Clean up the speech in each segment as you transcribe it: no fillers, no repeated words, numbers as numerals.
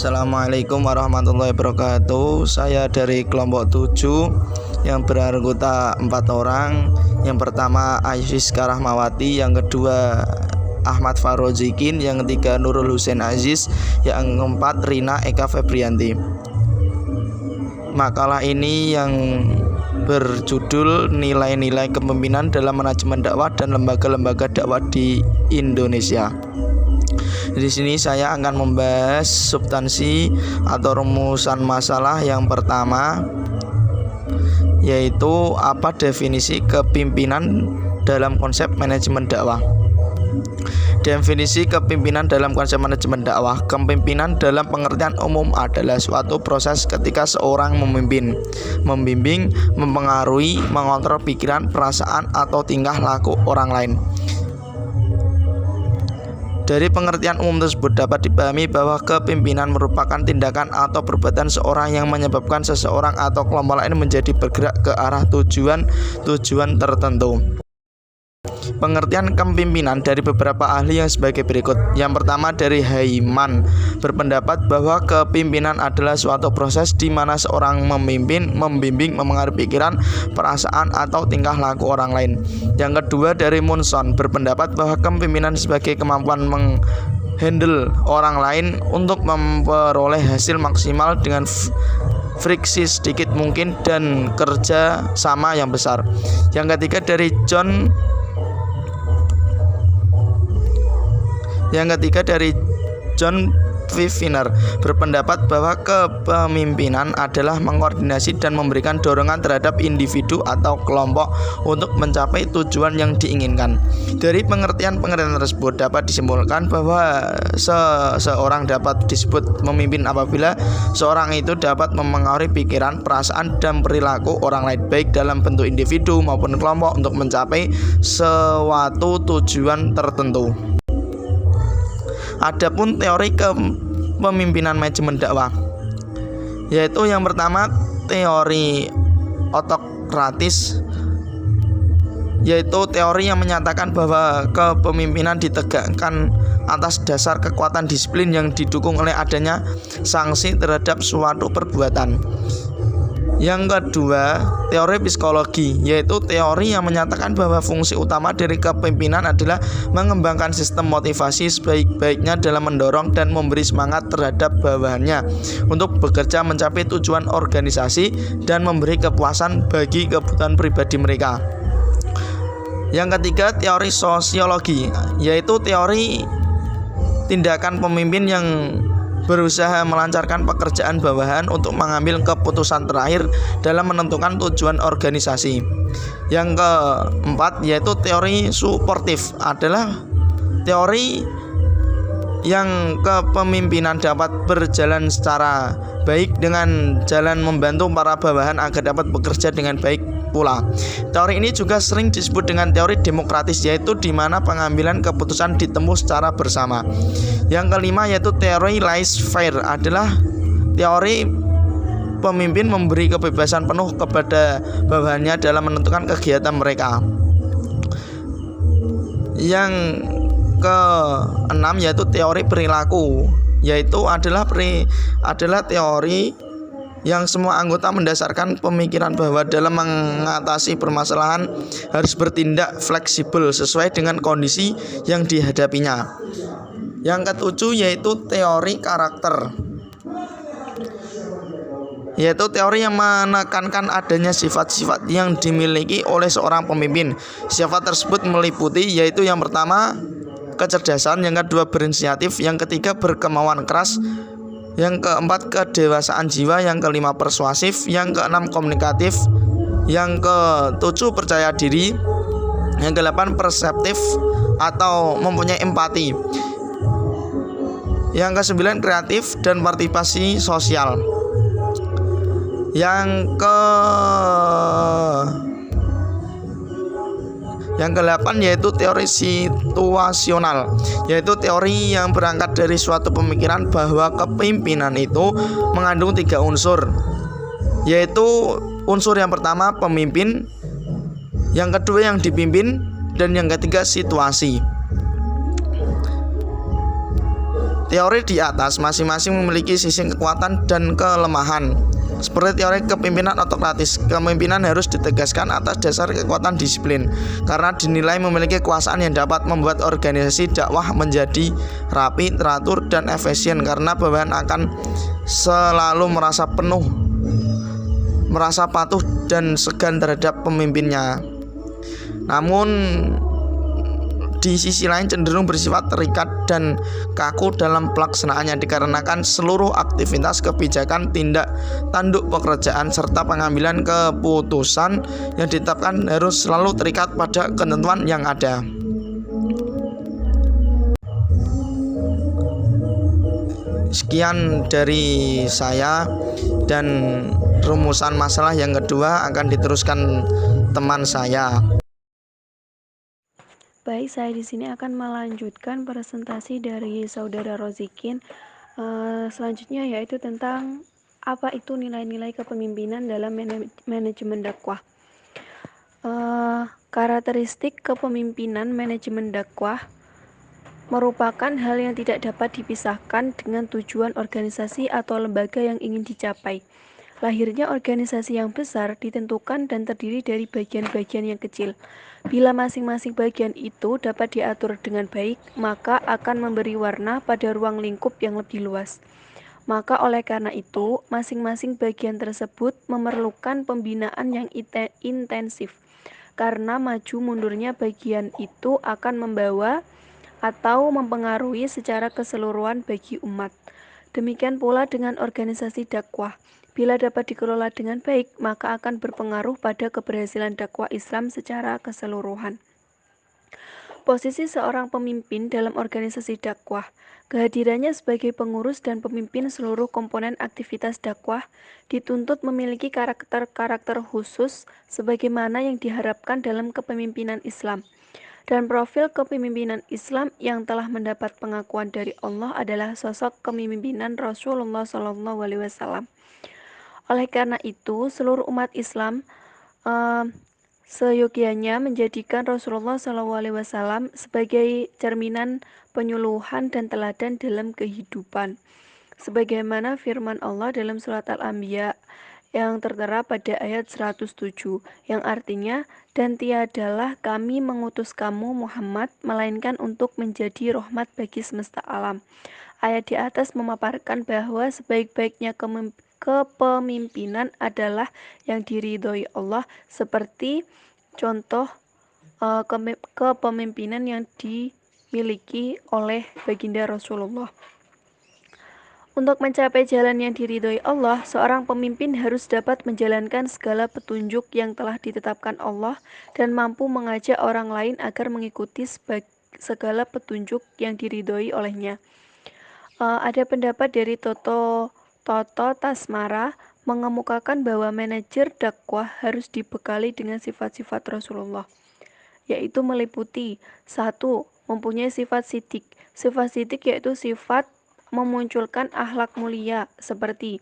Assalamualaikum warahmatullahi wabarakatuh. Saya dari kelompok 7 yang beranggota 4 orang. Yang pertama Aysiska Rahmawati, yang kedua Ahmad Farozikin, yang ketiga Nurul Husain Aziz, yang keempat Rina Eka Febrianti. Makalah ini yang berjudul Nilai-nilai kepemimpinan dalam manajemen dakwah dan lembaga-lembaga dakwah di Indonesia. Di sini saya akan membahas substansi atau rumusan masalah yang pertama, yaitu apa definisi kepimpinan dalam konsep manajemen dakwah. Definisi kepimpinan dalam konsep manajemen dakwah. Kepemimpinan dalam pengertian umum adalah suatu proses ketika seorang memimpin, membimbing, mempengaruhi, mengontrol pikiran, perasaan, atau tingkah laku orang lain. Dari pengertian umum tersebut dapat dipahami bahwa kepimpinan merupakan tindakan atau perbuatan seorang yang menyebabkan seseorang atau kelompok lain menjadi bergerak ke arah tujuan tertentu. Pengertian kepemimpinan dari beberapa ahli yang sebagai berikut. Yang pertama dari Haiman, berpendapat bahwa kepemimpinan adalah suatu proses di mana seorang memimpin, membimbing, memengaruhi pikiran, perasaan, atau tingkah laku orang lain. Yang kedua dari Munson, berpendapat bahwa kepemimpinan sebagai kemampuan menghandle orang lain untuk memperoleh hasil maksimal dengan friksi sedikit mungkin dan kerja sama yang besar. Yang ketiga dari John Viviner, berpendapat bahwa kepemimpinan adalah mengkoordinasi dan memberikan dorongan terhadap individu atau kelompok untuk mencapai tujuan yang diinginkan. Dari pengertian tersebut dapat disimpulkan bahwa seseorang dapat disebut memimpin apabila seorang itu dapat memengaruhi pikiran, perasaan, dan perilaku orang lain, baik dalam bentuk individu maupun kelompok, untuk mencapai suatu tujuan tertentu. Adapun teori kepemimpinan manajemen dakwah, yaitu yang pertama teori otokratis, yaitu teori yang menyatakan bahwa kepemimpinan ditegakkan atas dasar kekuatan disiplin yang didukung oleh adanya sanksi terhadap suatu perbuatan. Yang kedua, teori psikologi, yaitu teori yang menyatakan bahwa fungsi utama dari kepemimpinan adalah mengembangkan sistem motivasi sebaik-baiknya dalam mendorong dan memberi semangat terhadap bawahannya untuk bekerja mencapai tujuan organisasi dan memberi kepuasan bagi kebutuhan pribadi mereka. Yang ketiga, teori sosiologi, yaitu teori tindakan pemimpin yang berusaha melancarkan pekerjaan bawahan untuk mengambil keputusan terakhir dalam menentukan tujuan organisasi. Yang keempat yaitu teori suportif, adalah teori yang kepemimpinan dapat berjalan secara baik dengan jalan membantu para bawahan agar dapat bekerja dengan baik pula. Teori ini juga sering disebut dengan teori demokratis, yaitu di mana pengambilan keputusan ditempuh secara bersama. Yang kelima yaitu teori laissez-faire, adalah teori pemimpin memberi kebebasan penuh kepada bawahannya dalam menentukan kegiatan mereka. Yang keenam yaitu teori perilaku, yaitu adalah teori yang semua anggota mendasarkan pemikiran bahwa dalam mengatasi permasalahan harus bertindak fleksibel sesuai dengan kondisi yang dihadapinya. Yang ketujuh yaitu teori karakter, yaitu teori yang menekankan adanya sifat-sifat yang dimiliki oleh seorang pemimpin. Sifat tersebut meliputi yaitu yang pertama kecerdasan, yang kedua berinisiatif, yang ketiga berkemauan keras, yang keempat kedewasaan jiwa, yang kelima persuasif, yang keenam komunikatif, yang ketujuh percaya diri, yang kedelapan perseptif atau mempunyai empati, yang kesembilan kreatif dan partisipasi sosial, yang ke-8 yaitu teori situasional, yaitu teori yang berangkat dari suatu pemikiran bahwa kepemimpinan itu mengandung 3 unsur, yaitu unsur yang pertama pemimpin, yang kedua yang dipimpin, dan yang ketiga situasi. Teori di atas masing-masing memiliki sisi kekuatan dan kelemahan. Seperti teori kepemimpinan otokratis, kepemimpinan harus ditegaskan atas dasar kekuatan disiplin karena dinilai memiliki kekuasaan yang dapat membuat organisasi dakwah menjadi rapi, teratur, dan efisien karena bawahan akan selalu merasa patuh dan segan terhadap pemimpinnya. Namun di sisi lain cenderung bersifat terikat dan kaku dalam pelaksanaannya dikarenakan seluruh aktivitas kebijakan, tindak tanduk pekerjaan serta pengambilan keputusan yang ditetapkan harus selalu terikat pada ketentuan yang ada. Sekian dari saya, dan rumusan masalah yang kedua akan diteruskan teman saya. Baik, saya di sini akan melanjutkan presentasi dari Saudara Rozikin. Selanjutnya yaitu tentang apa itu nilai-nilai kepemimpinan dalam manajemen dakwah. Karakteristik kepemimpinan manajemen dakwah merupakan hal yang tidak dapat dipisahkan dengan tujuan organisasi atau lembaga yang ingin dicapai. Lahirnya organisasi yang besar ditentukan dan terdiri dari bagian-bagian yang kecil. Bila masing-masing bagian itu dapat diatur dengan baik, maka akan memberi warna pada ruang lingkup yang lebih luas. Maka oleh karena itu, masing-masing bagian tersebut memerlukan pembinaan yang intensif. Karena maju mundurnya bagian itu akan membawa atau mempengaruhi secara keseluruhan bagi umat. Demikian pula dengan organisasi dakwah. Bila dapat dikelola dengan baik, maka akan berpengaruh pada keberhasilan dakwah Islam secara keseluruhan. Posisi seorang pemimpin dalam organisasi dakwah, kehadirannya sebagai pengurus dan pemimpin seluruh komponen aktivitas dakwah dituntut memiliki karakter-karakter khusus sebagaimana yang diharapkan dalam kepemimpinan Islam. Dan profil kepemimpinan Islam yang telah mendapat pengakuan dari Allah adalah sosok kepemimpinan Rasulullah SAW. Oleh karena itu, seluruh umat Islam seyogianya menjadikan Rasulullah SAW sebagai cerminan penyuluhan dan teladan dalam kehidupan. Sebagaimana firman Allah dalam surat Al-Anbiya yang tertera pada ayat 107, yang artinya, dan tiadalah kami mengutus kamu Muhammad, melainkan untuk menjadi rahmat bagi semesta alam. Ayat di atas memaparkan bahwa sebaik-baiknya kepemimpinan adalah yang diridhoi Allah, seperti contoh kepemimpinan yang dimiliki oleh baginda Rasulullah. Untuk mencapai jalan yang diridhoi Allah, seorang pemimpin harus dapat menjalankan segala petunjuk yang telah ditetapkan Allah dan mampu mengajak orang lain agar mengikuti segala petunjuk yang diridhoi olehnya. Ada pendapat dari Toto Tasmara mengemukakan bahwa manajer dakwah harus dibekali dengan sifat-sifat Rasulullah, yaitu meliputi 1. Mempunyai sifat sidik. Sifat sidik yaitu sifat memunculkan akhlak mulia seperti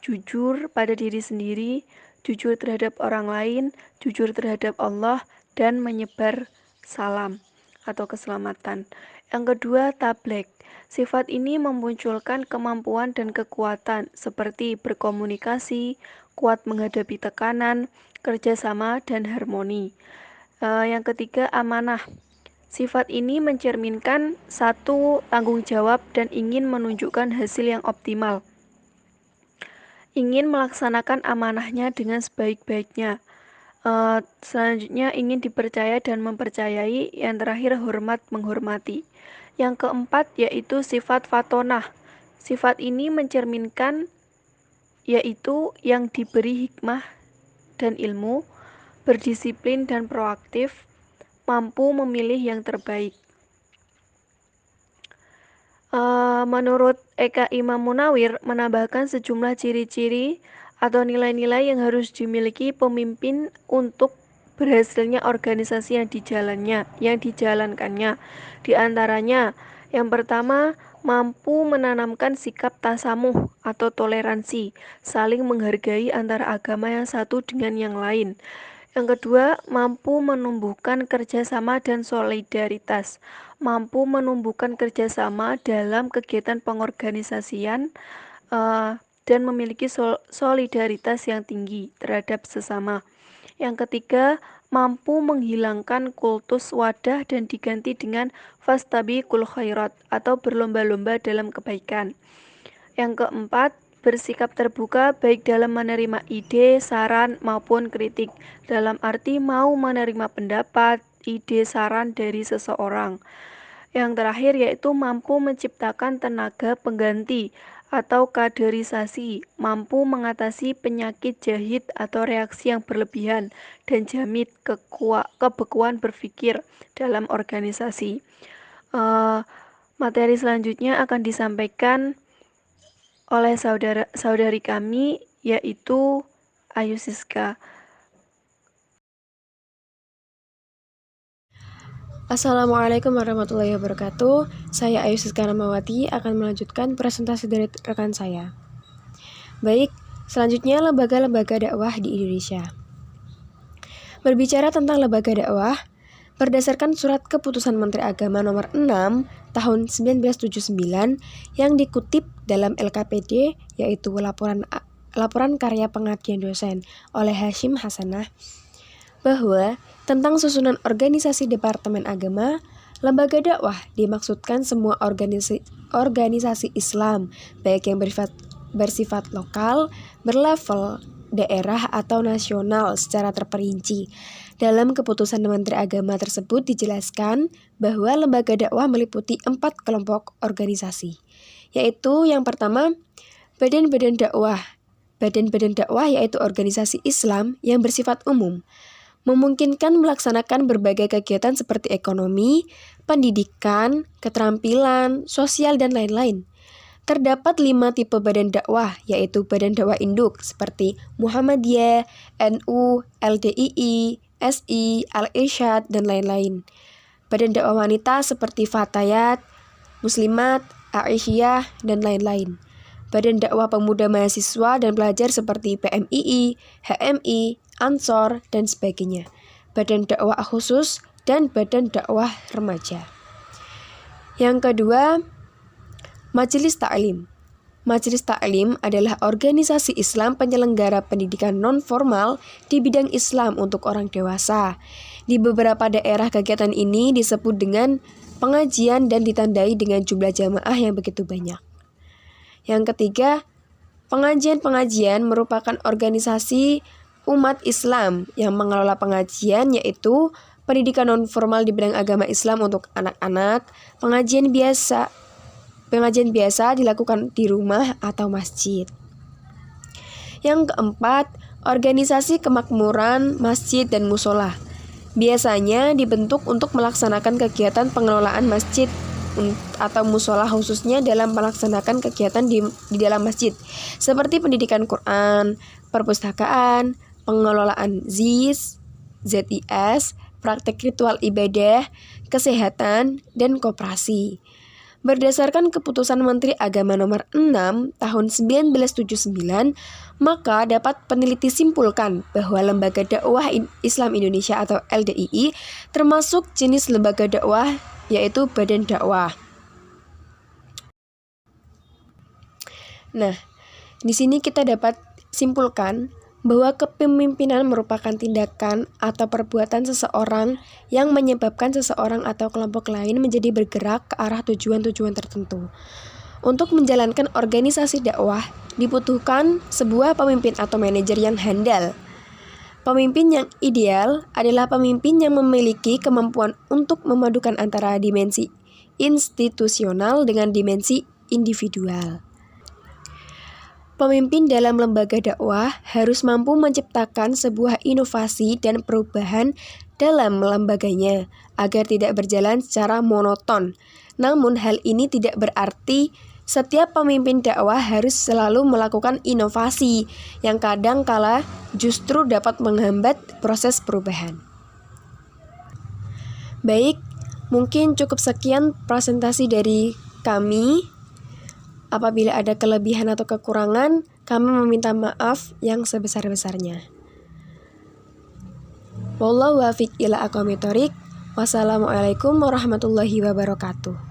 jujur pada diri sendiri, jujur terhadap orang lain, jujur terhadap Allah, dan menyebar salam atau keselamatan. Yang kedua, tabligh. Sifat ini memunculkan kemampuan dan kekuatan seperti berkomunikasi, kuat menghadapi tekanan, kerjasama, dan harmoni. Yang ketiga, amanah. Sifat ini mencerminkan 1. Tanggung jawab dan ingin menunjukkan hasil yang optimal. Ingin melaksanakan amanahnya dengan sebaik-baiknya. Selanjutnya, ingin dipercaya dan mempercayai. Yang terakhir, hormat menghormati. Yang keempat yaitu sifat fatonah. Sifat ini mencerminkan yaitu yang diberi hikmah dan ilmu, berdisiplin dan proaktif, mampu memilih yang terbaik. Menurut Eka Imam Munawir menambahkan sejumlah ciri-ciri atau nilai-nilai yang harus dimiliki pemimpin untuk berhasilnya organisasi yang dijalankannya. Di antaranya, yang pertama, mampu menanamkan sikap tasamuh atau toleransi, saling menghargai antara agama yang satu dengan yang lain. Yang kedua, mampu menumbuhkan kerjasama dan solidaritas. Mampu menumbuhkan kerjasama dalam kegiatan pengorganisasian dan memiliki solidaritas yang tinggi terhadap sesama. Yang ketiga, mampu menghilangkan kultus wadah dan diganti dengan fastabiqul khairat atau berlomba-lomba dalam kebaikan. Yang keempat, bersikap terbuka baik dalam menerima ide, saran, maupun kritik. Dalam arti mau menerima pendapat, ide, saran dari seseorang. Yang terakhir yaitu mampu menciptakan tenaga pengganti atau kaderisasi, mampu mengatasi penyakit jahit atau reaksi yang berlebihan dan jamin kebekuan berpikir dalam organisasi. Materi selanjutnya akan disampaikan oleh saudari kami yaitu Ayu Siska. Assalamualaikum warahmatullahi wabarakatuh. Saya Ayu Siska Ramawati akan melanjutkan presentasi dari rekan saya. Baik, selanjutnya lembaga-lembaga dakwah di Indonesia. Berbicara tentang lembaga dakwah, berdasarkan surat keputusan Menteri Agama nomor 6 tahun 1979 yang dikutip dalam LKPD yaitu laporan karya pengabdian dosen oleh Hashim Hasanah bahwa tentang susunan organisasi Departemen Agama, lembaga dakwah dimaksudkan semua organisasi Islam baik yang bersifat lokal, berlevel daerah atau nasional secara terperinci. Dalam keputusan Menteri Agama tersebut dijelaskan bahwa lembaga dakwah meliputi 4 kelompok organisasi, yaitu yang pertama, badan-badan dakwah. Badan-badan dakwah yaitu organisasi Islam yang bersifat umum, memungkinkan melaksanakan berbagai kegiatan seperti ekonomi, pendidikan, keterampilan, sosial, dan lain-lain. Terdapat 5 tipe badan dakwah, yaitu badan dakwah induk seperti Muhammadiyah, NU, LDII, SI, Al-Irsyad, dan lain-lain. Badan dakwah wanita seperti Fatayat, Muslimat, Aisyah, dan lain-lain. Badan dakwah pemuda mahasiswa dan pelajar seperti PMII, HMI, Ansor, dan sebagainya. Badan dakwah khusus dan badan dakwah remaja. Yang kedua, Majelis Ta'lim. Majelis Ta'lim adalah organisasi Islam penyelenggara pendidikan non-formal di bidang Islam untuk orang dewasa. Di beberapa daerah kegiatan ini disebut dengan pengajian dan ditandai dengan jumlah jamaah yang begitu banyak. Yang ketiga, pengajian merupakan organisasi umat Islam yang mengelola pengajian yaitu pendidikan non-formal di bidang agama Islam untuk anak-anak. Pengajian biasa dilakukan di rumah atau masjid. Yang keempat, organisasi kemakmuran, masjid, dan musola. Biasanya dibentuk untuk melaksanakan kegiatan pengelolaan masjid atau musola khususnya dalam melaksanakan kegiatan di dalam masjid seperti pendidikan Quran, perpustakaan, pengelolaan ZIS, praktek ritual ibadah, kesehatan, dan koperasi. Berdasarkan keputusan Menteri Agama nomor 6 tahun 1979, maka dapat peneliti simpulkan bahwa lembaga dakwah Islam Indonesia atau LDII termasuk jenis lembaga dakwah yaitu badan dakwah. Nah, di sini kita dapat simpulkan bahwa kepemimpinan merupakan tindakan atau perbuatan seseorang yang menyebabkan seseorang atau kelompok lain menjadi bergerak ke arah tujuan-tujuan tertentu. Untuk menjalankan organisasi dakwah, dibutuhkan sebuah pemimpin atau manajer yang handal. Pemimpin yang ideal adalah pemimpin yang memiliki kemampuan untuk memadukan antara dimensi institusional dengan dimensi individual. Pemimpin dalam lembaga dakwah harus mampu menciptakan sebuah inovasi dan perubahan dalam lembaganya agar tidak berjalan secara monoton. Namun hal ini tidak berarti setiap pemimpin dakwah harus selalu melakukan inovasi yang kadang kala justru dapat menghambat proses perubahan. Baik, mungkin cukup sekian presentasi dari kami. Apabila ada kelebihan atau kekurangan, kami meminta maaf yang sebesar-besarnya. Wallahu wafiq ila aqwamit thoriq. Wassalamualaikum warahmatullahi wabarakatuh.